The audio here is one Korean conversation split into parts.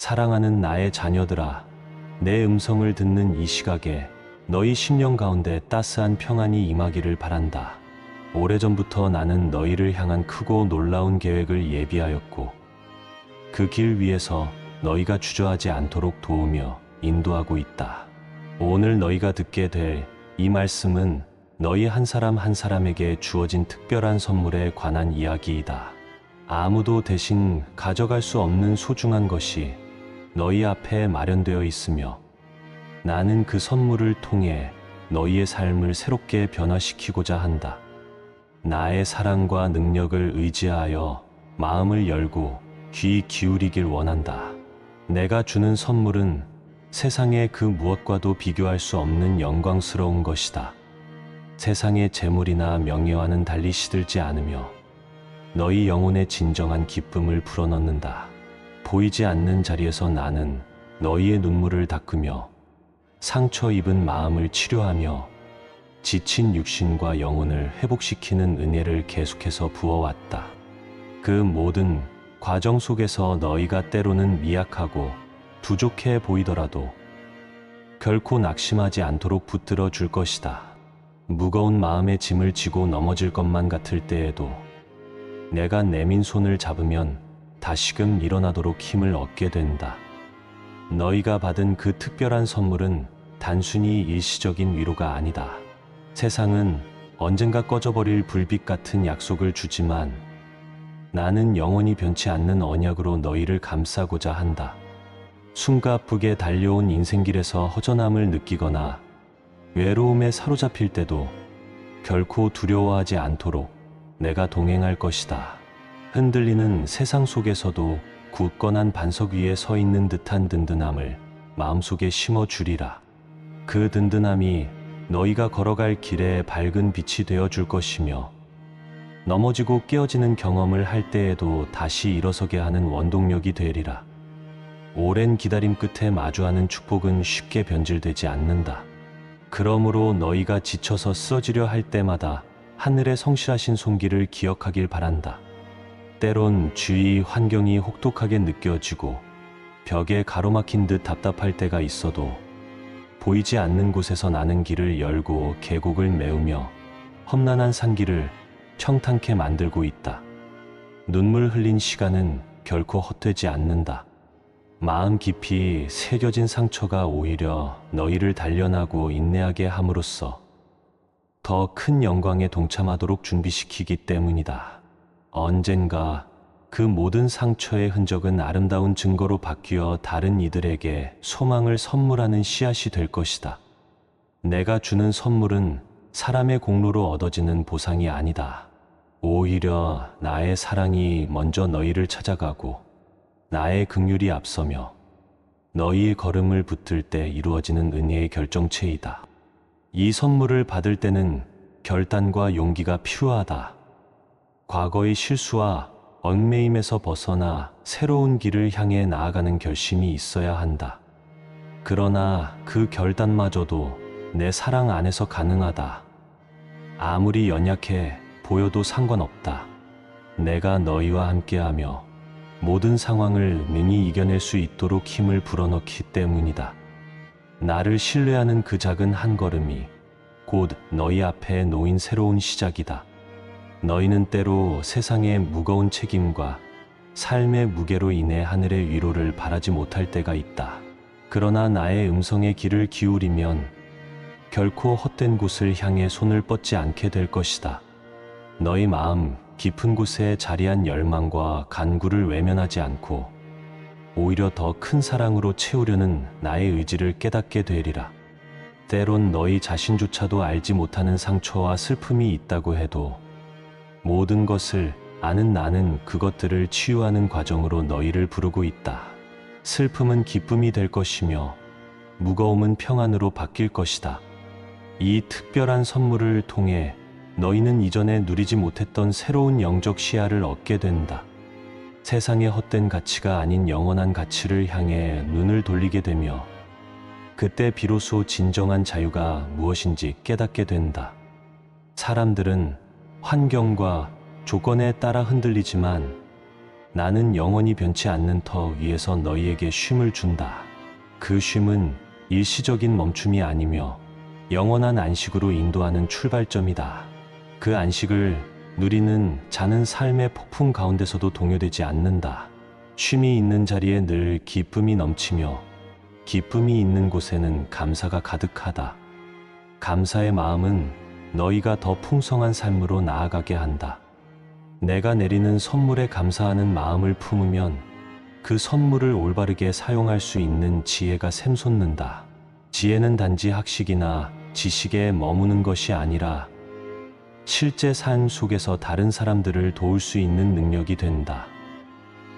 사랑하는 나의 자녀들아, 내 음성을 듣는 이 시각에 너희 심령 가운데 따스한 평안이 임하기를 바란다. 오래전부터 나는 너희를 향한 크고 놀라운 계획을 예비하였고, 그 길 위에서 너희가 주저하지 않도록 도우며 인도하고 있다. 오늘 너희가 듣게 될 이 말씀은 너희 한 사람 한 사람에게 주어진 특별한 선물에 관한 이야기이다. 아무도 대신 가져갈 수 없는 소중한 것이 너희 앞에 마련되어 있으며, 나는 그 선물을 통해 너희의 삶을 새롭게 변화시키고자 한다. 나의 사랑과 능력을 의지하여 마음을 열고 귀 기울이길 원한다. 내가 주는 선물은 세상의 그 무엇과도 비교할 수 없는 영광스러운 것이다. 세상의 재물이나 명예와는 달리 시들지 않으며 너희 영혼의 진정한 기쁨을 불어넣는다. 보이지 않는 자리에서 나는 너희의 눈물을 닦으며 상처 입은 마음을 치료하며 지친 육신과 영혼을 회복시키는 은혜를 계속해서 부어왔다. 그 모든 과정 속에서 너희가 때로는 미약하고 부족해 보이더라도 결코 낙심하지 않도록 붙들어 줄 것이다. 무거운 마음의 짐을 지고 넘어질 것만 같을 때에도 내가 내민 손을 잡으면 다시금 일어나도록 힘을 얻게 된다. 너희가 받은 그 특별한 선물은 단순히 일시적인 위로가 아니다. 세상은 언젠가 꺼져버릴 불빛 같은 약속을 주지만 나는 영원히 변치 않는 언약으로 너희를 감싸고자 한다. 숨가쁘게 달려온 인생길에서 허전함을 느끼거나 외로움에 사로잡힐 때도 결코 두려워하지 않도록 내가 동행할 것이다. 흔들리는 세상 속에서도 굳건한 반석 위에 서 있는 듯한 든든함을 마음속에 심어주리라. 그 든든함이 너희가 걸어갈 길에 밝은 빛이 되어 줄 것이며, 넘어지고 깨어지는 경험을 할 때에도 다시 일어서게 하는 원동력이 되리라. 오랜 기다림 끝에 마주하는 축복은 쉽게 변질되지 않는다. 그러므로 너희가 지쳐서 쓰러지려 할 때마다 하늘의 성실하신 손길을 기억하길 바란다. 때론 주위 환경이 혹독하게 느껴지고 벽에 가로막힌 듯 답답할 때가 있어도 보이지 않는 곳에서 나는 길을 열고 계곡을 메우며 험난한 산길을 평탄케 만들고 있다. 눈물 흘린 시간은 결코 헛되지 않는다. 마음 깊이 새겨진 상처가 오히려 너희를 단련하고 인내하게 함으로써 더 큰 영광에 동참하도록 준비시키기 때문이다. 언젠가 그 모든 상처의 흔적은 아름다운 증거로 바뀌어 다른 이들에게 소망을 선물하는 씨앗이 될 것이다. 내가 주는 선물은 사람의 공로로 얻어지는 보상이 아니다. 오히려 나의 사랑이 먼저 너희를 찾아가고 나의 긍휼이 앞서며 너희의 걸음을 붙들 때 이루어지는 은혜의 결정체이다. 이 선물을 받을 때는 결단과 용기가 필요하다. 과거의 실수와 얽매임에서 벗어나 새로운 길을 향해 나아가는 결심이 있어야 한다. 그러나 그 결단마저도 내 사랑 안에서 가능하다. 아무리 연약해 보여도 상관없다. 내가 너희와 함께하며 모든 상황을 능히 이겨낼 수 있도록 힘을 불어넣기 때문이다. 나를 신뢰하는 그 작은 한 걸음이 곧 너희 앞에 놓인 새로운 시작이다. 너희는 때로 세상의 무거운 책임과 삶의 무게로 인해 하늘의 위로를 바라지 못할 때가 있다. 그러나 나의 음성에 귀를 기울이면 결코 헛된 곳을 향해 손을 뻗지 않게 될 것이다. 너희 마음 깊은 곳에 자리한 열망과 간구를 외면하지 않고 오히려 더 큰 사랑으로 채우려는 나의 의지를 깨닫게 되리라. 때론 너희 자신조차도 알지 못하는 상처와 슬픔이 있다고 해도 모든 것을 아는 나는 그것들을 치유하는 과정으로 너희를 부르고 있다. 슬픔은 기쁨이 될 것이며 무거움은 평안으로 바뀔 것이다. 이 특별한 선물을 통해 너희는 이전에 누리지 못했던 새로운 영적 시야를 얻게 된다. 세상의 헛된 가치가 아닌 영원한 가치를 향해 눈을 돌리게 되며 그때 비로소 진정한 자유가 무엇인지 깨닫게 된다. 사람들은 환경과 조건에 따라 흔들리지만 나는 영원히 변치 않는 터 위에서 너희에게 쉼을 준다. 그 쉼은 일시적인 멈춤이 아니며 영원한 안식으로 인도하는 출발점이다. 그 안식을 누리는 자는 삶의 폭풍 가운데서도 동요되지 않는다. 쉼이 있는 자리에 늘 기쁨이 넘치며 기쁨이 있는 곳에는 감사가 가득하다. 감사의 마음은 너희가 더 풍성한 삶으로 나아가게 한다. 내가 내리는 선물에 감사하는 마음을 품으면 그 선물을 올바르게 사용할 수 있는 지혜가 샘솟는다. 지혜는 단지 학식이나 지식에 머무는 것이 아니라 실제 삶 속에서 다른 사람들을 도울 수 있는 능력이 된다.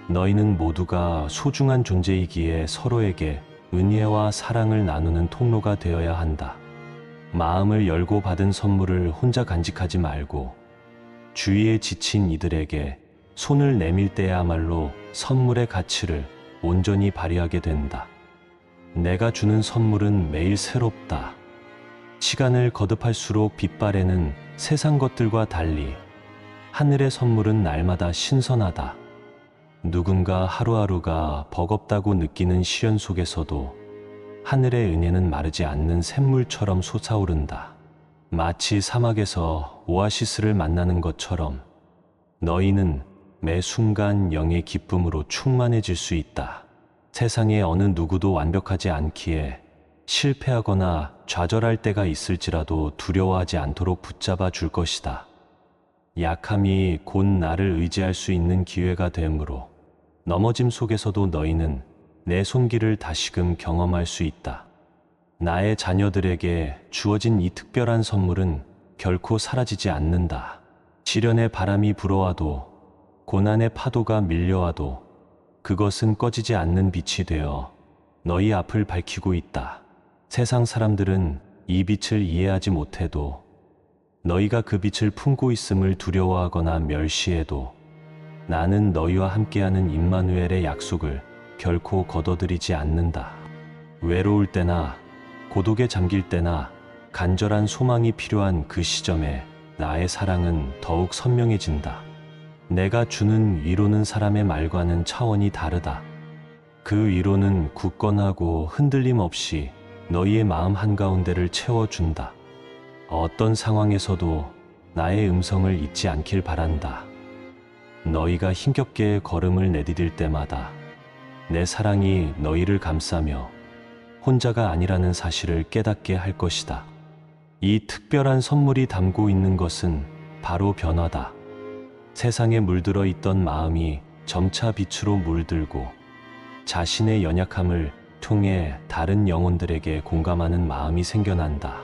너희는 모두가 소중한 존재이기에 서로에게 은혜와 사랑을 나누는 통로가 되어야 한다. 마음을 열고 받은 선물을 혼자 간직하지 말고 주위에 지친 이들에게 손을 내밀 때야말로 선물의 가치를 온전히 발휘하게 된다. 내가 주는 선물은 매일 새롭다. 시간을 거듭할수록 빛발에는 세상 것들과 달리 하늘의 선물은 날마다 신선하다. 누군가 하루하루가 버겁다고 느끼는 시련 속에서도 하늘의 은혜는 마르지 않는 샘물처럼 솟아오른다. 마치 사막에서 오아시스를 만나는 것처럼 너희는 매 순간 영의 기쁨으로 충만해질 수 있다. 세상에 어느 누구도 완벽하지 않기에 실패하거나 좌절할 때가 있을지라도 두려워하지 않도록 붙잡아 줄 것이다. 약함이 곧 나를 의지할 수 있는 기회가 되므로 넘어짐 속에서도 너희는 내 손길을 다시금 경험할 수 있다. 나의 자녀들에게 주어진 이 특별한 선물은 결코 사라지지 않는다. 시련의 바람이 불어와도 고난의 파도가 밀려와도 그것은 꺼지지 않는 빛이 되어 너희 앞을 밝히고 있다. 세상 사람들은 이 빛을 이해하지 못해도 너희가 그 빛을 품고 있음을 두려워하거나 멸시해도 나는 너희와 함께하는 임마누엘의 약속을 결코 거둬들이지 않는다. 외로울 때나 고독에 잠길 때나 간절한 소망이 필요한 그 시점에 나의 사랑은 더욱 선명해진다. 내가 주는 위로는 사람의 말과는 차원이 다르다. 그 위로는 굳건하고 흔들림 없이 너희의 마음 한가운데를 채워준다. 어떤 상황에서도 나의 음성을 잊지 않길 바란다. 너희가 힘겹게 걸음을 내디딜 때마다 내 사랑이 너희를 감싸며 혼자가 아니라는 사실을 깨닫게 할 것이다. 이 특별한 선물이 담고 있는 것은 바로 변화다. 세상에 물들어 있던 마음이 점차 빛으로 물들고 자신의 연약함을 통해 다른 영혼들에게 공감하는 마음이 생겨난다.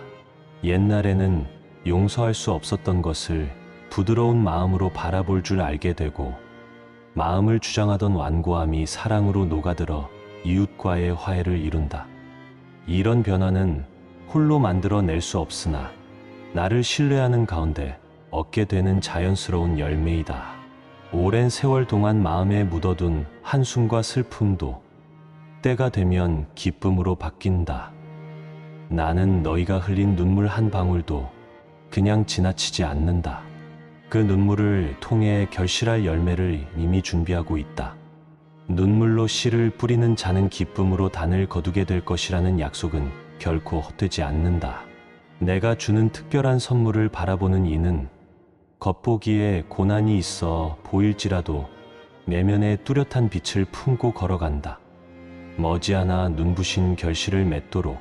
옛날에는 용서할 수 없었던 것을 부드러운 마음으로 바라볼 줄 알게 되고 마음을 주장하던 완고함이 사랑으로 녹아들어 이웃과의 화해를 이룬다. 이런 변화는 홀로 만들어낼 수 없으나 나를 신뢰하는 가운데 얻게 되는 자연스러운 열매이다. 오랜 세월 동안 마음에 묻어둔 한숨과 슬픔도 때가 되면 기쁨으로 바뀐다. 나는 너희가 흘린 눈물 한 방울도 그냥 지나치지 않는다. 그 눈물을 통해 결실할 열매를 이미 준비하고 있다. 눈물로 씨를 뿌리는 자는 기쁨으로 단을 거두게 될 것이라는 약속은 결코 헛되지 않는다. 내가 주는 특별한 선물을 바라보는 이는 겉보기에 고난이 있어 보일지라도 내면에 뚜렷한 빛을 품고 걸어간다. 머지않아 눈부신 결실을 맺도록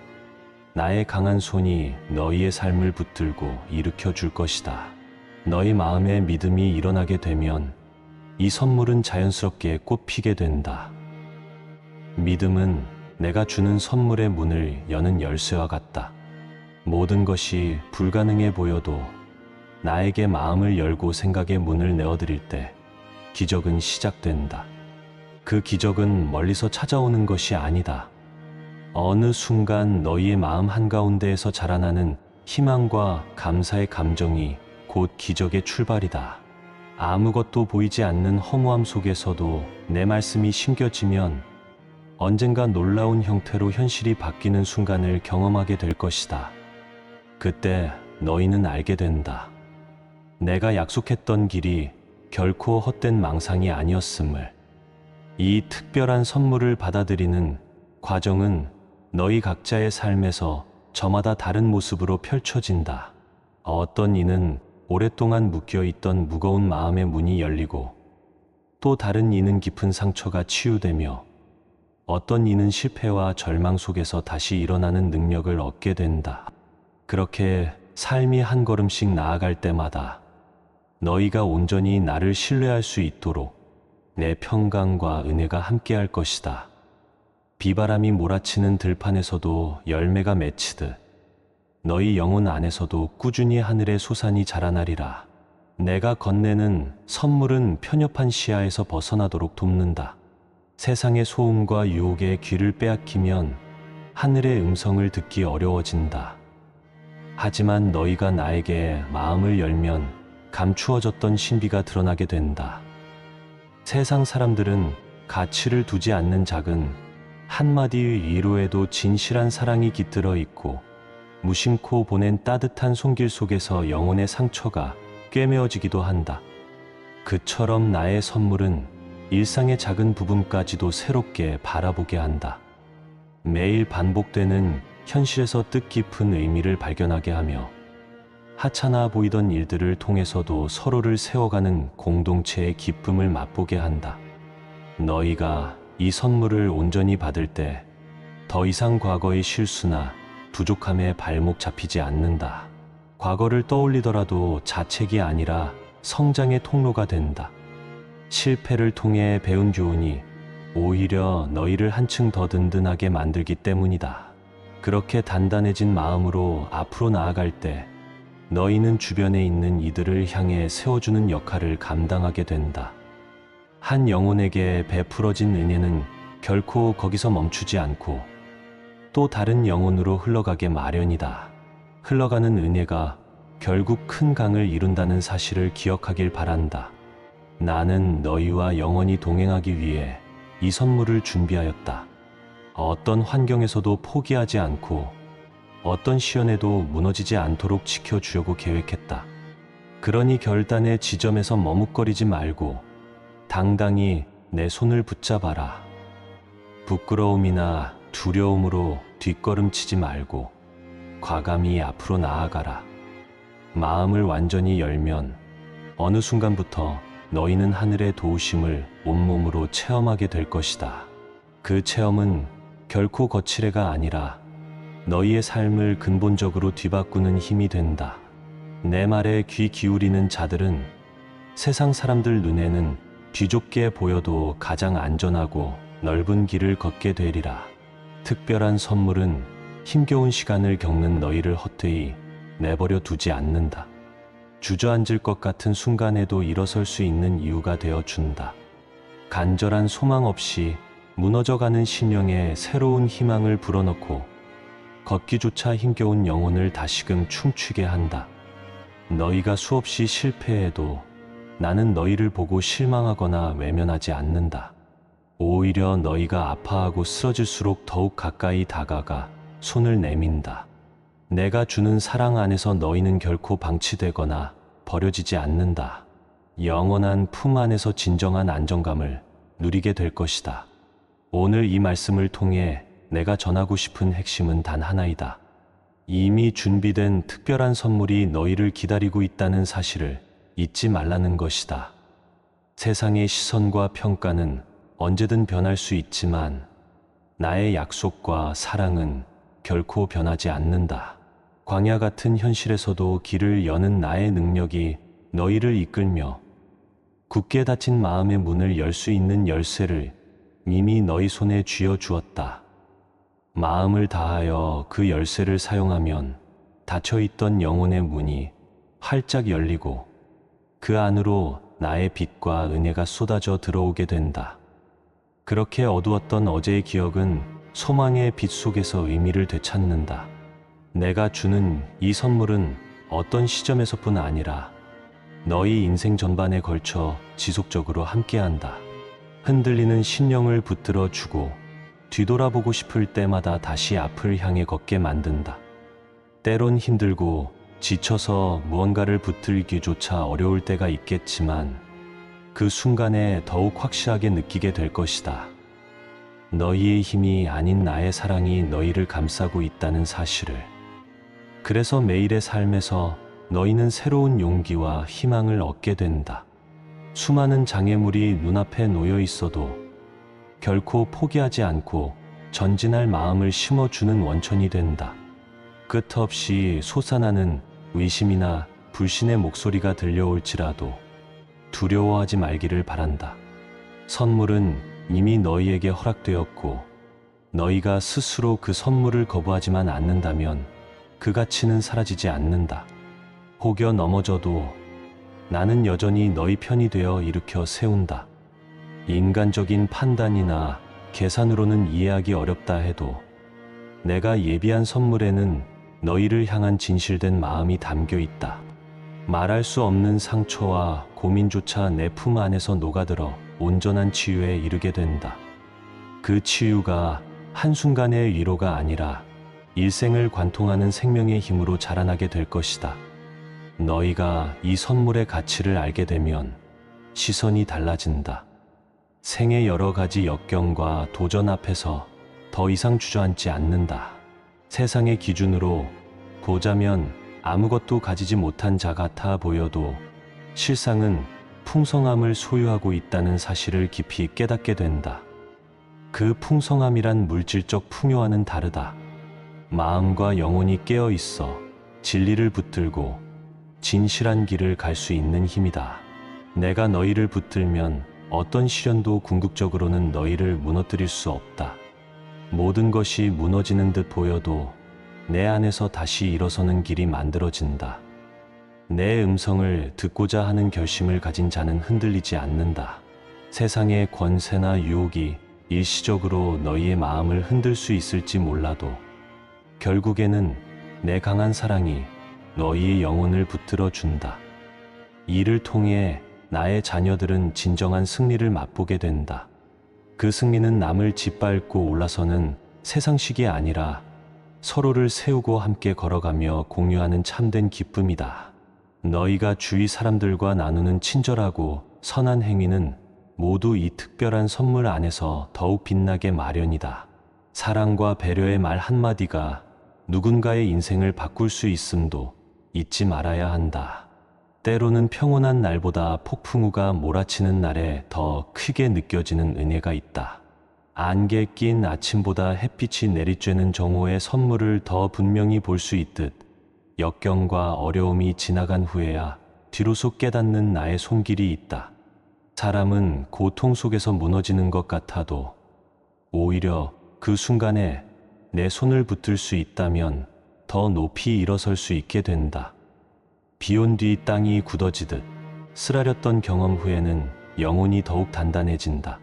나의 강한 손이 너희의 삶을 붙들고 일으켜 줄 것이다. 너희 마음에 믿음이 일어나게 되면 이 선물은 자연스럽게 꽃피게 된다. 믿음은 내가 주는 선물의 문을 여는 열쇠와 같다. 모든 것이 불가능해 보여도 나에게 마음을 열고 생각의 문을 내어드릴 때 기적은 시작된다. 그 기적은 멀리서 찾아오는 것이 아니다. 어느 순간 너희의 마음 한가운데에서 자라나는 희망과 감사의 감정이 곧 기적의 출발이다. 아무것도 보이지 않는 허무함 속에서도 내 말씀이 심겨지면 언젠가 놀라운 형태로 현실이 바뀌는 순간을 경험하게 될 것이다. 그때 너희는 알게 된다. 내가 약속했던 길이 결코 헛된 망상이 아니었음을. 이 특별한 선물을 받아들이는 과정은 너희 각자의 삶에서 저마다 다른 모습으로 펼쳐진다. 어떤 이는 오랫동안 묶여있던 무거운 마음의 문이 열리고, 또 다른 이는 깊은 상처가 치유되며, 어떤 이는 실패와 절망 속에서 다시 일어나는 능력을 얻게 된다. 그렇게 삶이 한 걸음씩 나아갈 때마다 너희가 온전히 나를 신뢰할 수 있도록 내 평강과 은혜가 함께할 것이다. 비바람이 몰아치는 들판에서도 열매가 맺히듯 너희 영혼 안에서도 꾸준히 하늘의 소산이 자라나리라. 내가 건네는 선물은 편협한 시야에서 벗어나도록 돕는다. 세상의 소음과 유혹에 귀를 빼앗기면 하늘의 음성을 듣기 어려워진다. 하지만 너희가 나에게 마음을 열면 감추어졌던 신비가 드러나게 된다. 세상 사람들은 가치를 두지 않는 작은 한마디 위로에도 진실한 사랑이 깃들어 있고, 무심코 보낸 따뜻한 손길 속에서 영혼의 상처가 꿰매어지기도 한다. 그처럼 나의 선물은 일상의 작은 부분까지도 새롭게 바라보게 한다. 매일 반복되는 현실에서 뜻깊은 의미를 발견하게 하며, 하찮아 보이던 일들을 통해서도 서로를 세워가는 공동체의 기쁨을 맛보게 한다. 너희가 이 선물을 온전히 받을 때 더 이상 과거의 실수나 부족함에 발목 잡히지 않는다. 과거를 떠올리더라도 자책이 아니라 성장의 통로가 된다. 실패를 통해 배운 교훈이 오히려 너희를 한층 더 든든하게 만들기 때문이다. 그렇게 단단해진 마음으로 앞으로 나아갈 때 너희는 주변에 있는 이들을 향해 세워주는 역할을 감당하게 된다. 한 영혼에게 베풀어진 은혜는 결코 거기서 멈추지 않고 또 다른 영혼으로 흘러가게 마련이다. 흘러가는 은혜가 결국 큰 강을 이룬다는 사실을 기억하길 바란다. 나는 너희와 영원히 동행하기 위해 이 선물을 준비하였다. 어떤 환경에서도 포기하지 않고 어떤 시련에도 무너지지 않도록 지켜주려고 계획했다. 그러니 결단의 지점에서 머뭇거리지 말고 당당히 내 손을 붙잡아라. 부끄러움이나 두려움으로 뒷걸음치지 말고 과감히 앞으로 나아가라. 마음을 완전히 열면 어느 순간부터 너희는 하늘의 도우심을 온몸으로 체험하게 될 것이다. 그 체험은 결코 거칠애가 아니라 너희의 삶을 근본적으로 뒤바꾸는 힘이 된다. 내 말에 귀 기울이는 자들은 세상 사람들 눈에는 뒤좁게 보여도 가장 안전하고 넓은 길을 걷게 되리라. 특별한 선물은 힘겨운 시간을 겪는 너희를 헛되이 내버려 두지 않는다. 주저앉을 것 같은 순간에도 일어설 수 있는 이유가 되어준다. 간절한 소망 없이 무너져가는 심령에 새로운 희망을 불어넣고 걷기조차 힘겨운 영혼을 다시금 춤추게 한다. 너희가 수없이 실패해도 나는 너희를 보고 실망하거나 외면하지 않는다. 오히려 너희가 아파하고 쓰러질수록 더욱 가까이 다가가 손을 내민다. 내가 주는 사랑 안에서 너희는 결코 방치되거나 버려지지 않는다. 영원한 품 안에서 진정한 안정감을 누리게 될 것이다. 오늘 이 말씀을 통해 내가 전하고 싶은 핵심은 단 하나이다. 이미 준비된 특별한 선물이 너희를 기다리고 있다는 사실을 잊지 말라는 것이다. 세상의 시선과 평가는 언제든 변할 수 있지만 나의 약속과 사랑은 결코 변하지 않는다. 광야 같은 현실에서도 길을 여는 나의 능력이 너희를 이끌며 굳게 닫힌 마음의 문을 열 수 있는 열쇠를 이미 너희 손에 쥐어 주었다. 마음을 다하여 그 열쇠를 사용하면 닫혀있던 영혼의 문이 활짝 열리고 그 안으로 나의 빛과 은혜가 쏟아져 들어오게 된다. 그렇게 어두웠던 어제의 기억은 소망의 빛 속에서 의미를 되찾는다. 내가 주는 이 선물은 어떤 시점에서뿐 아니라 너희 인생 전반에 걸쳐 지속적으로 함께한다. 흔들리는 심령을 붙들어 주고 뒤돌아보고 싶을 때마다 다시 앞을 향해 걷게 만든다. 때론 힘들고 지쳐서 무언가를 붙들기조차 어려울 때가 있겠지만 그 순간에 더욱 확실하게 느끼게 될 것이다. 너희의 힘이 아닌 나의 사랑이 너희를 감싸고 있다는 사실을. 그래서 매일의 삶에서 너희는 새로운 용기와 희망을 얻게 된다. 수많은 장애물이 눈앞에 놓여 있어도 결코 포기하지 않고 전진할 마음을 심어주는 원천이 된다. 끝없이 솟아나는 의심이나 불신의 목소리가 들려올지라도 두려워하지 말기를 바란다. 선물은 이미 너희에게 허락되었고 너희가 스스로 그 선물을 거부하지만 않는다면 그 가치는 사라지지 않는다. 혹여 넘어져도 나는 여전히 너희 편이 되어 일으켜 세운다. 인간적인 판단이나 계산으로는 이해하기 어렵다 해도 내가 예비한 선물에는 너희를 향한 진실된 마음이 담겨 있다. 말할 수 없는 상처와 고민조차 내 품 안에서 녹아들어 온전한 치유에 이르게 된다. 그 치유가 한순간의 위로가 아니라 일생을 관통하는 생명의 힘으로 자라나게 될 것이다. 너희가 이 선물의 가치를 알게 되면 시선이 달라진다. 생의 여러 가지 역경과 도전 앞에서 더 이상 주저앉지 않는다. 세상의 기준으로 보자면 아무것도 가지지 못한 자 같아 보여도 실상은 풍성함을 소유하고 있다는 사실을 깊이 깨닫게 된다. 그 풍성함이란 물질적 풍요와는 다르다. 마음과 영혼이 깨어 있어 진리를 붙들고 진실한 길을 갈 수 있는 힘이다. 내가 너희를 붙들면 어떤 시련도 궁극적으로는 너희를 무너뜨릴 수 없다. 모든 것이 무너지는 듯 보여도 내 안에서 다시 일어서는 길이 만들어진다. 내 음성을 듣고자 하는 결심을 가진 자는 흔들리지 않는다. 세상의 권세나 유혹이 일시적으로 너희의 마음을 흔들 수 있을지 몰라도 결국에는 내 강한 사랑이 너희의 영혼을 붙들어 준다. 이를 통해 나의 자녀들은 진정한 승리를 맛보게 된다. 그 승리는 남을 짓밟고 올라서는 세상식이 아니라 서로를 세우고 함께 걸어가며 공유하는 참된 기쁨이다. 너희가 주위 사람들과 나누는 친절하고 선한 행위는 모두 이 특별한 선물 안에서 더욱 빛나게 마련이다. 사랑과 배려의 말 한마디가 누군가의 인생을 바꿀 수 있음도 잊지 말아야 한다. 때로는 평온한 날보다 폭풍우가 몰아치는 날에 더 크게 느껴지는 은혜가 있다. 안개 낀 아침보다 햇빛이 내리쬐는 정오의 선물을 더 분명히 볼 수 있듯 역경과 어려움이 지나간 후에야 뒤로소 깨닫는 나의 손길이 있다. 사람은 고통 속에서 무너지는 것 같아도 오히려 그 순간에 내 손을 붙들 수 있다면 더 높이 일어설 수 있게 된다. 비온 뒤 땅이 굳어지듯 쓰라렸던 경험 후에는 영혼이 더욱 단단해진다.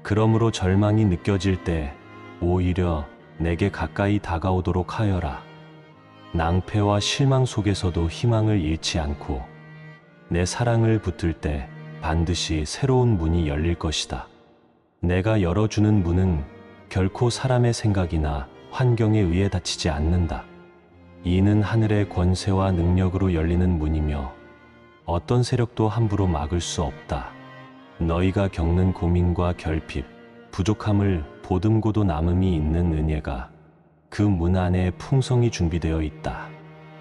그러므로 절망이 느껴질 때 오히려 내게 가까이 다가오도록 하여라. 낭패와 실망 속에서도 희망을 잃지 않고 내 사랑을 붙들 때 반드시 새로운 문이 열릴 것이다. 내가 열어주는 문은 결코 사람의 생각이나 환경에 의해 닫히지 않는다. 이는 하늘의 권세와 능력으로 열리는 문이며 어떤 세력도 함부로 막을 수 없다. 너희가 겪는 고민과 결핍, 부족함을 보듬고도 남음이 있는 은혜가 그 문 안에 풍성히 준비되어 있다.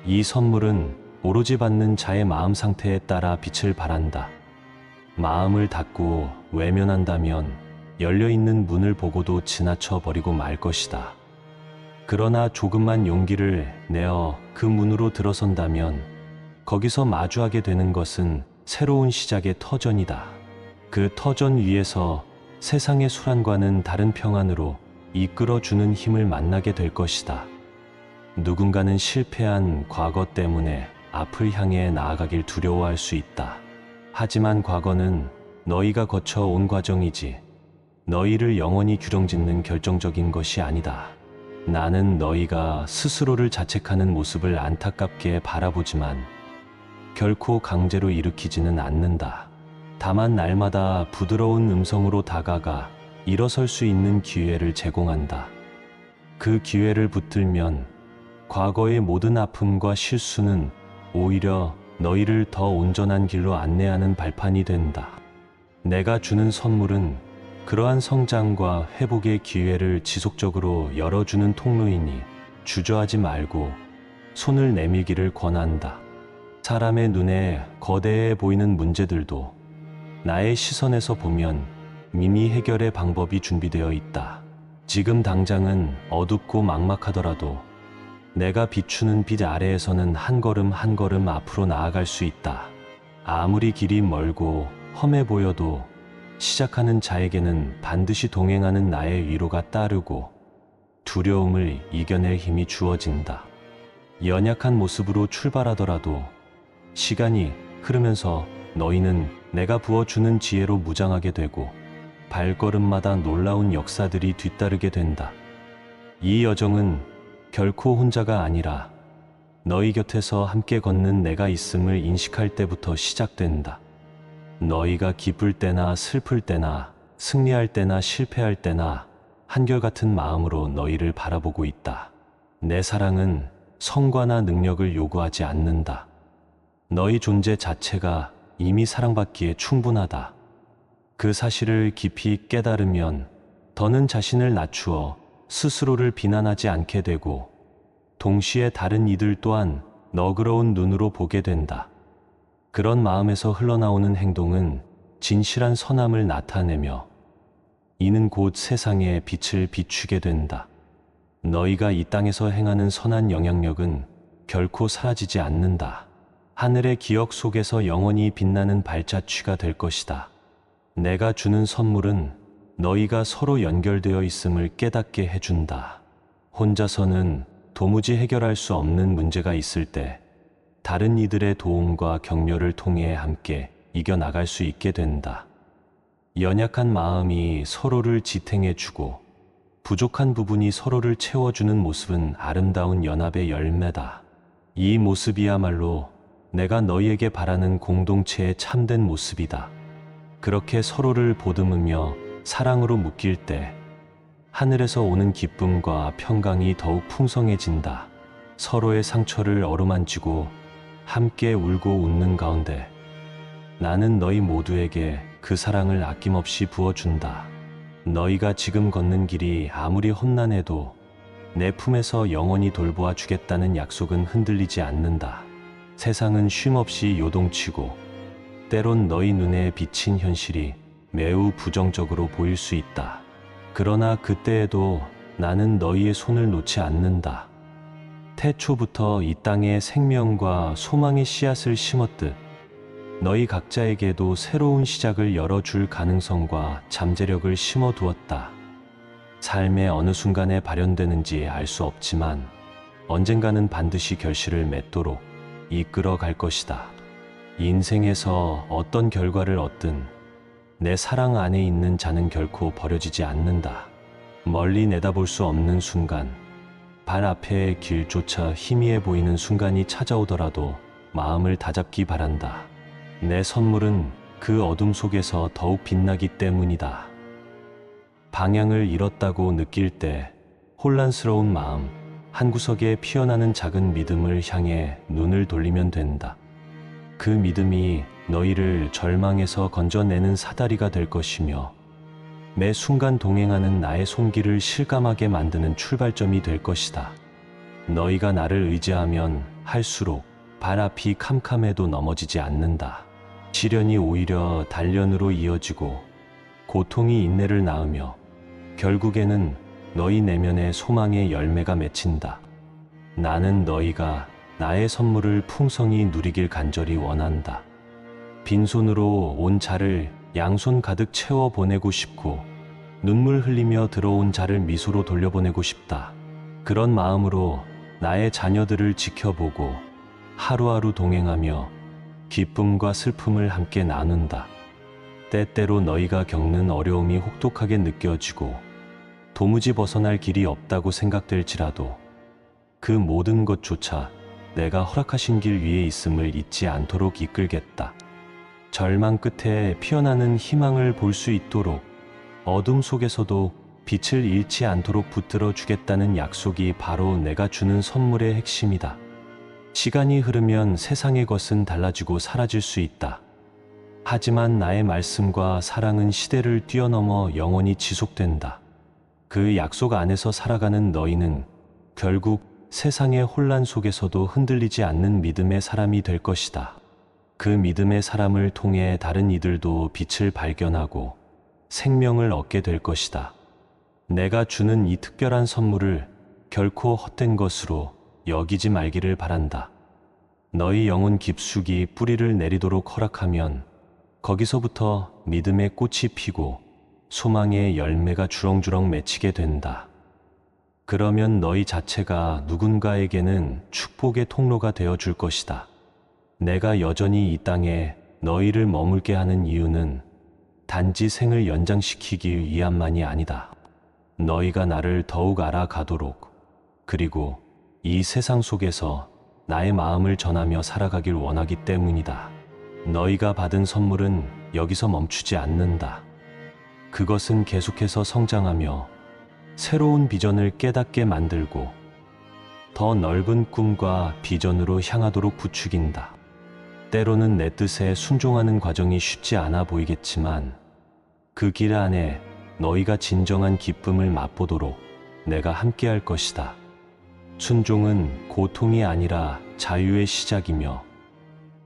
이 선물은 오로지 받는 자의 마음 상태에 따라 빛을 발한다. 마음을 닫고 외면한다면 열려있는 문을 보고도 지나쳐 버리고 말 것이다. 그러나 조금만 용기를 내어 그 문으로 들어선다면 거기서 마주하게 되는 것은 새로운 시작의 터전이다. 그 터전 위에서 세상의 수란과는 다른 평안으로 이끌어주는 힘을 만나게 될 것이다. 누군가는 실패한 과거 때문에 앞을 향해 나아가길 두려워할 수 있다. 하지만 과거는 너희가 거쳐온 과정이지 너희를 영원히 규정짓는 결정적인 것이 아니다. 나는 너희가 스스로를 자책하는 모습을 안타깝게 바라보지만 결코 강제로 일으키지는 않는다. 다만 날마다 부드러운 음성으로 다가가 일어설 수 있는 기회를 제공한다. 그 기회를 붙들면 과거의 모든 아픔과 실수는 오히려 너희를 더 온전한 길로 안내하는 발판이 된다. 내가 주는 선물은 그러한 성장과 회복의 기회를 지속적으로 열어주는 통로이니 주저하지 말고 손을 내밀기를 권한다. 사람의 눈에 거대해 보이는 문제들도 나의 시선에서 보면 미니 해결의 방법이 준비되어 있다. 지금 당장은 어둡고 막막하더라도 내가 비추는 빛 아래에서는 한 걸음 한 걸음 앞으로 나아갈 수 있다. 아무리 길이 멀고 험해 보여도 시작하는 자에게는 반드시 동행하는 나의 위로가 따르고 두려움을 이겨낼 힘이 주어진다. 연약한 모습으로 출발하더라도 시간이 흐르면서 너희는 내가 부어주는 지혜로 무장하게 되고 발걸음마다 놀라운 역사들이 뒤따르게 된다. 이 여정은 결코 혼자가 아니라 너희 곁에서 함께 걷는 내가 있음을 인식할 때부터 시작된다. 너희가 기쁠 때나 슬플 때나 승리할 때나 실패할 때나 한결같은 마음으로 너희를 바라보고 있다. 내 사랑은 성과나 능력을 요구하지 않는다. 너희 존재 자체가 이미 사랑받기에 충분하다. 그 사실을 깊이 깨달으면 더는 자신을 낮추어 스스로를 비난하지 않게 되고 동시에 다른 이들 또한 너그러운 눈으로 보게 된다. 그런 마음에서 흘러나오는 행동은 진실한 선함을 나타내며 이는 곧 세상에 빛을 비추게 된다. 너희가 이 땅에서 행하는 선한 영향력은 결코 사라지지 않는다. 하늘의 기억 속에서 영원히 빛나는 발자취가 될 것이다. 내가 주는 선물은 너희가 서로 연결되어 있음을 깨닫게 해준다. 혼자서는 도무지 해결할 수 없는 문제가 있을 때 다른 이들의 도움과 격려를 통해 함께 이겨나갈 수 있게 된다. 연약한 마음이 서로를 지탱해주고 부족한 부분이 서로를 채워주는 모습은 아름다운 연합의 열매다. 이 모습이야말로 내가 너희에게 바라는 공동체의 참된 모습이다. 그렇게 서로를 보듬으며 사랑으로 묶일 때 하늘에서 오는 기쁨과 평강이 더욱 풍성해진다. 서로의 상처를 어루만지고 함께 울고 웃는 가운데 나는 너희 모두에게 그 사랑을 아낌없이 부어준다. 너희가 지금 걷는 길이 아무리 험난해도 내 품에서 영원히 돌보아 주겠다는 약속은 흔들리지 않는다. 세상은 쉼없이 요동치고 때론 너희 눈에 비친 현실이 매우 부정적으로 보일 수 있다. 그러나 그때에도 나는 너희의 손을 놓지 않는다. 태초부터 이 땅에 생명과 소망의 씨앗을 심었듯 너희 각자에게도 새로운 시작을 열어줄 가능성과 잠재력을 심어두었다. 삶의 어느 순간에 발현되는지 알 수 없지만 언젠가는 반드시 결실을 맺도록 이끌어 갈 것이다. 인생에서 어떤 결과를 얻든 내 사랑 안에 있는 자는 결코 버려지지 않는다. 멀리 내다볼 수 없는 순간, 발 앞의 길조차 희미해 보이는 순간이 찾아오더라도 마음을 다잡기 바란다. 내 선물은 그 어둠 속에서 더욱 빛나기 때문이다. 방향을 잃었다고 느낄 때 혼란스러운 마음, 한구석에 피어나는 작은 믿음을 향해 눈을 돌리면 된다. 그 믿음이 너희를 절망에서 건져내는 사다리가 될 것이며 매 순간 동행하는 나의 손길을 실감하게 만드는 출발점이 될 것이다. 너희가 나를 의지하면 할수록 발 앞이 캄캄해도 넘어지지 않는다. 시련이 오히려 단련으로 이어지고 고통이 인내를 낳으며 결국에는 너희 내면의 소망의 열매가 맺힌다. 나는 너희가 나의 선물을 풍성히 누리길 간절히 원한다. 빈손으로 온 자를 양손 가득 채워 보내고 싶고 눈물 흘리며 들어온 자를 미소로 돌려보내고 싶다. 그런 마음으로 나의 자녀들을 지켜보고 하루하루 동행하며 기쁨과 슬픔을 함께 나눈다. 때때로 너희가 겪는 어려움이 혹독하게 느껴지고 도무지 벗어날 길이 없다고 생각될지라도 그 모든 것조차 내가 허락하신 길 위에 있음을 잊지 않도록 이끌겠다. 절망 끝에 피어나는 희망을 볼 수 있도록 어둠 속에서도 빛을 잃지 않도록 붙들어 주겠다는 약속이 바로 내가 주는 선물의 핵심이다. 시간이 흐르면 세상의 것은 달라지고 사라질 수 있다. 하지만 나의 말씀과 사랑은 시대를 뛰어넘어 영원히 지속된다. 그 약속 안에서 살아가는 너희는 결국 세상의 혼란 속에서도 흔들리지 않는 믿음의 사람이 될 것이다. 그 믿음의 사람을 통해 다른 이들도 빛을 발견하고 생명을 얻게 될 것이다. 내가 주는 이 특별한 선물을 결코 헛된 것으로 여기지 말기를 바란다. 너희 영혼 깊숙이 뿌리를 내리도록 허락하면 거기서부터 믿음의 꽃이 피고 소망의 열매가 주렁주렁 맺히게 된다. 그러면 너희 자체가 누군가에게는 축복의 통로가 되어 줄 것이다. 내가 여전히 이 땅에 너희를 머물게 하는 이유는 단지 생을 연장시키기 위함만이 아니다. 너희가 나를 더욱 알아가도록, 그리고 이 세상 속에서 나의 마음을 전하며 살아가길 원하기 때문이다. 너희가 받은 선물은 여기서 멈추지 않는다. 그것은 계속해서 성장하며 새로운 비전을 깨닫게 만들고 더 넓은 꿈과 비전으로 향하도록 부추긴다. 때로는 내 뜻에 순종하는 과정이 쉽지 않아 보이겠지만 그 길 안에 너희가 진정한 기쁨을 맛보도록 내가 함께할 것이다. 순종은 고통이 아니라 자유의 시작이며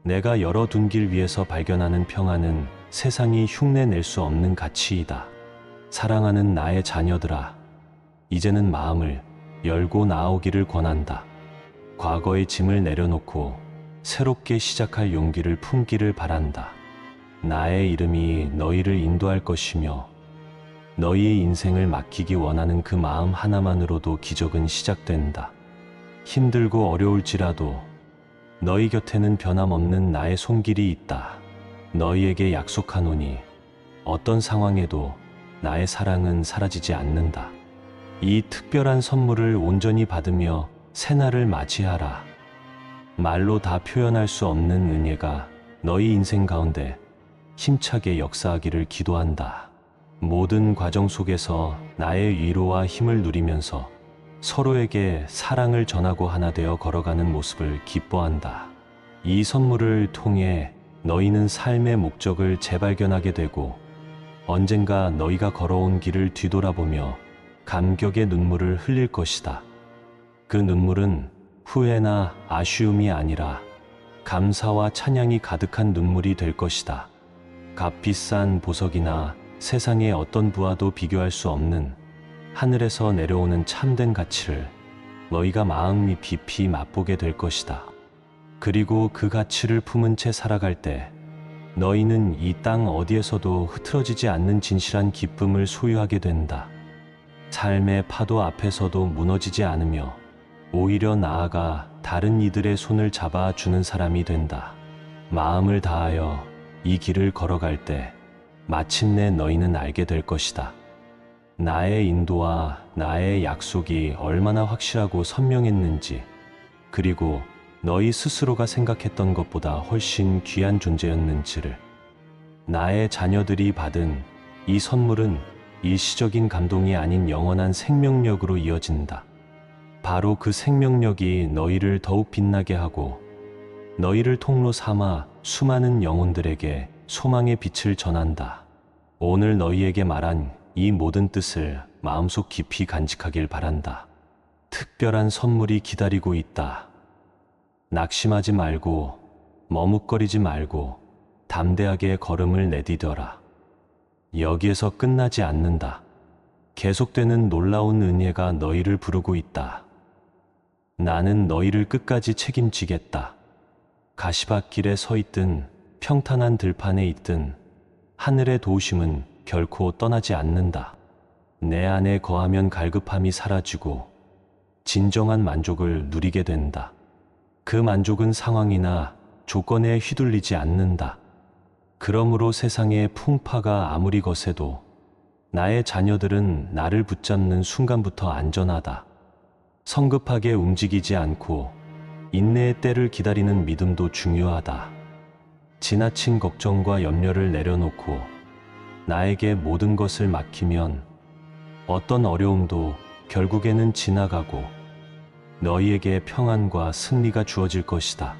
내가 열어둔 길 위에서 발견하는 평안은 세상이 흉내낼 수 없는 가치이다. 사랑하는 나의 자녀들아, 이제는 마음을 열고 나오기를 권한다. 과거의 짐을 내려놓고 새롭게 시작할 용기를 품기를 바란다. 나의 이름이 너희를 인도할 것이며 너희의 인생을 맡기기 원하는 그 마음 하나만으로도 기적은 시작된다. 힘들고 어려울지라도 너희 곁에는 변함없는 나의 손길이 있다. 너희에게 약속하노니 어떤 상황에도 나의 사랑은 사라지지 않는다. 이 특별한 선물을 온전히 받으며 새날을 맞이하라. 말로 다 표현할 수 없는 은혜가 너희 인생 가운데 힘차게 역사하기를 기도한다. 모든 과정 속에서 나의 위로와 힘을 누리면서 서로에게 사랑을 전하고 하나 되어 걸어가는 모습을 기뻐한다. 이 선물을 통해 너희는 삶의 목적을 재발견하게 되고 언젠가 너희가 걸어온 길을 뒤돌아보며 감격의 눈물을 흘릴 것이다. 그 눈물은 후회나 아쉬움이 아니라 감사와 찬양이 가득한 눈물이 될 것이다. 값비싼 보석이나 세상의 어떤 부와도 비교할 수 없는 하늘에서 내려오는 참된 가치를 너희가 마음 깊이 맛보게 될 것이다. 그리고 그 가치를 품은 채 살아갈 때 너희는 이 땅 어디에서도 흐트러지지 않는 진실한 기쁨을 소유하게 된다. 삶의 파도 앞에서도 무너지지 않으며 오히려 나아가 다른 이들의 손을 잡아주는 사람이 된다. 마음을 다하여 이 길을 걸어갈 때 마침내 너희는 알게 될 것이다. 나의 인도와 나의 약속이 얼마나 확실하고 선명했는지, 그리고 너희 스스로가 생각했던 것보다 훨씬 귀한 존재였는지를. 나의 자녀들이 받은 이 선물은 일시적인 감동이 아닌 영원한 생명력으로 이어진다. 바로 그 생명력이 너희를 더욱 빛나게 하고 너희를 통로 삼아 수많은 영혼들에게 소망의 빛을 전한다. 오늘 너희에게 말한 이 모든 뜻을 마음속 깊이 간직하길 바란다. 특별한 선물이 기다리고 있다. 낙심하지 말고 머뭇거리지 말고 담대하게 걸음을 내디뎌라. 여기에서 끝나지 않는다. 계속되는 놀라운 은혜가 너희를 부르고 있다. 나는 너희를 끝까지 책임지겠다. 가시밭길에 서 있든 평탄한 들판에 있든 하늘의 도우심은 결코 떠나지 않는다. 내 안에 거하면 갈급함이 사라지고 진정한 만족을 누리게 된다. 그 만족은 상황이나 조건에 휘둘리지 않는다. 그러므로 세상의 풍파가 아무리 거세도 나의 자녀들은 나를 붙잡는 순간부터 안전하다. 성급하게 움직이지 않고 인내의 때를 기다리는 믿음도 중요하다. 지나친 걱정과 염려를 내려놓고 나에게 모든 것을 맡기면 어떤 어려움도 결국에는 지나가고 너희에게 평안과 승리가 주어질 것이다.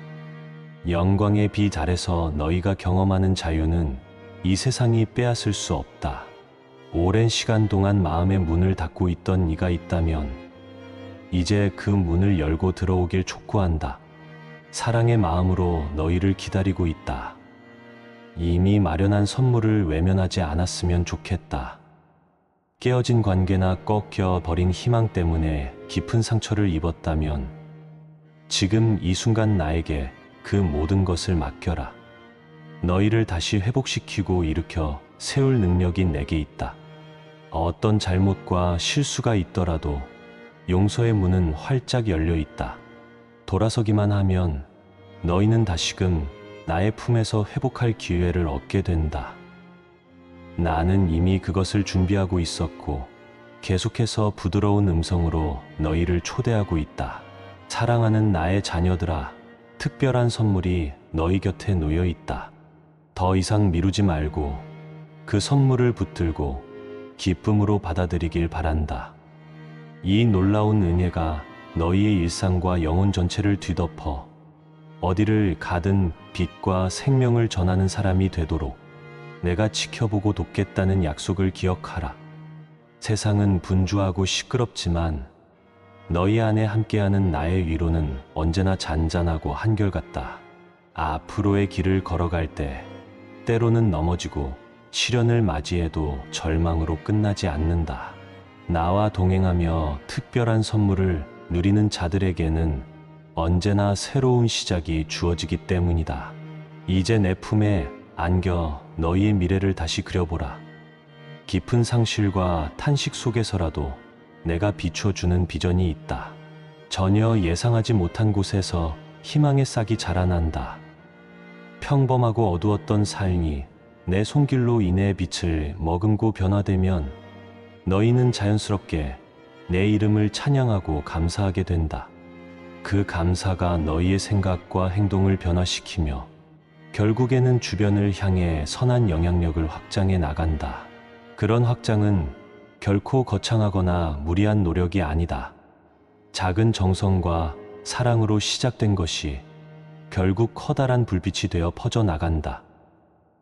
영광의 빛 아래서 너희가 경험하는 자유는 이 세상이 빼앗을 수 없다. 오랜 시간 동안 마음의 문을 닫고 있던 네가 있다면 이제 그 문을 열고 들어오길 촉구한다. 사랑의 마음으로 너희를 기다리고 있다. 이미 마련한 선물을 외면하지 않았으면 좋겠다. 깨어진 관계나 꺾여 버린 희망 때문에 깊은 상처를 입었다면 지금 이 순간 나에게 그 모든 것을 맡겨라. 너희를 다시 회복시키고 일으켜 세울 능력이 내게 있다. 어떤 잘못과 실수가 있더라도 용서의 문은 활짝 열려 있다. 돌아서기만 하면 너희는 다시금 나의 품에서 회복할 기회를 얻게 된다. 나는 이미 그것을 준비하고 있었고 계속해서 부드러운 음성으로 너희를 초대하고 있다. 사랑하는 나의 자녀들아, 특별한 선물이 너희 곁에 놓여 있다. 더 이상 미루지 말고 그 선물을 붙들고 기쁨으로 받아들이길 바란다. 이 놀라운 은혜가 너희의 일상과 영혼 전체를 뒤덮어 어디를 가든 빛과 생명을 전하는 사람이 되도록 내가 지켜보고 돕겠다는 약속을 기억하라. 세상은 분주하고 시끄럽지만 너희 안에 함께하는 나의 위로는 언제나 잔잔하고 한결같다. 앞으로의 길을 걸어갈 때 때로는 넘어지고 시련을 맞이해도 절망으로 끝나지 않는다. 나와 동행하며 특별한 선물을 누리는 자들에게는 언제나 새로운 시작이 주어지기 때문이다. 이제 내 품에 안겨 너희의 미래를 다시 그려보라. 깊은 상실과 탄식 속에서라도 내가 비춰주는 비전이 있다. 전혀 예상하지 못한 곳에서 희망의 싹이 자라난다. 평범하고 어두웠던 삶이 내 손길로 인해 빛을 머금고 변화되면 너희는 자연스럽게 내 이름을 찬양하고 감사하게 된다. 그 감사가 너희의 생각과 행동을 변화시키며 결국에는 주변을 향해 선한 영향력을 확장해 나간다. 그런 확장은 결코 거창하거나 무리한 노력이 아니다. 작은 정성과 사랑으로 시작된 것이 결국 커다란 불빛이 되어 퍼져나간다.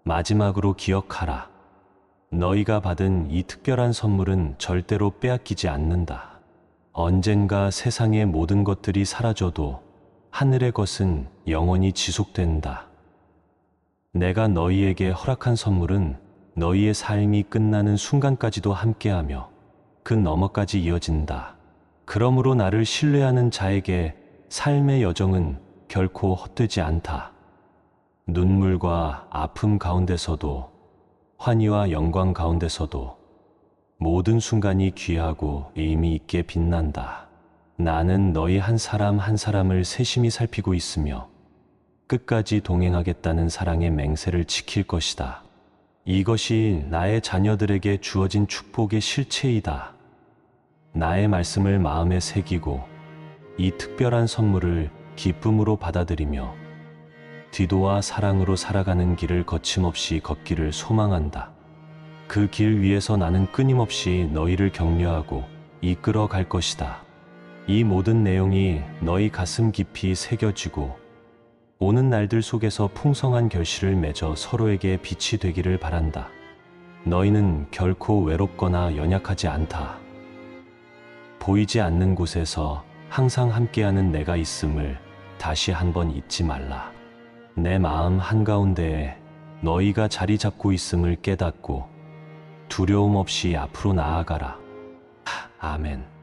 마지막으로 기억하라. 너희가 받은 이 특별한 선물은 절대로 빼앗기지 않는다. 언젠가 세상의 모든 것들이 사라져도 하늘의 것은 영원히 지속된다. 내가 너희에게 허락한 선물은 너희의 삶이 끝나는 순간까지도 함께하며 그 너머까지 이어진다. 그러므로 나를 신뢰하는 자에게 삶의 여정은 결코 헛되지 않다. 눈물과 아픔 가운데서도 환희와 영광 가운데서도 모든 순간이 귀하고 의미 있게 빛난다. 나는 너희 한 사람 한 사람을 세심히 살피고 있으며 끝까지 동행하겠다는 사랑의 맹세를 지킬 것이다. 이것이 나의 자녀들에게 주어진 축복의 실체이다. 나의 말씀을 마음에 새기고 이 특별한 선물을 기쁨으로 받아들이며 디도와 사랑으로 살아가는 길을 거침없이 걷기를 소망한다. 그 길 위에서 나는 끊임없이 너희를 격려하고 이끌어 갈 것이다. 이 모든 내용이 너희 가슴 깊이 새겨지고 오는 날들 속에서 풍성한 결실을 맺어 서로에게 빛이 되기를 바란다. 너희는 결코 외롭거나 연약하지 않다. 보이지 않는 곳에서 항상 함께하는 내가 있음을 다시 한번 잊지 말라. 내 마음 한가운데에 너희가 자리 잡고 있음을 깨닫고 두려움 없이 앞으로 나아가라. 아멘.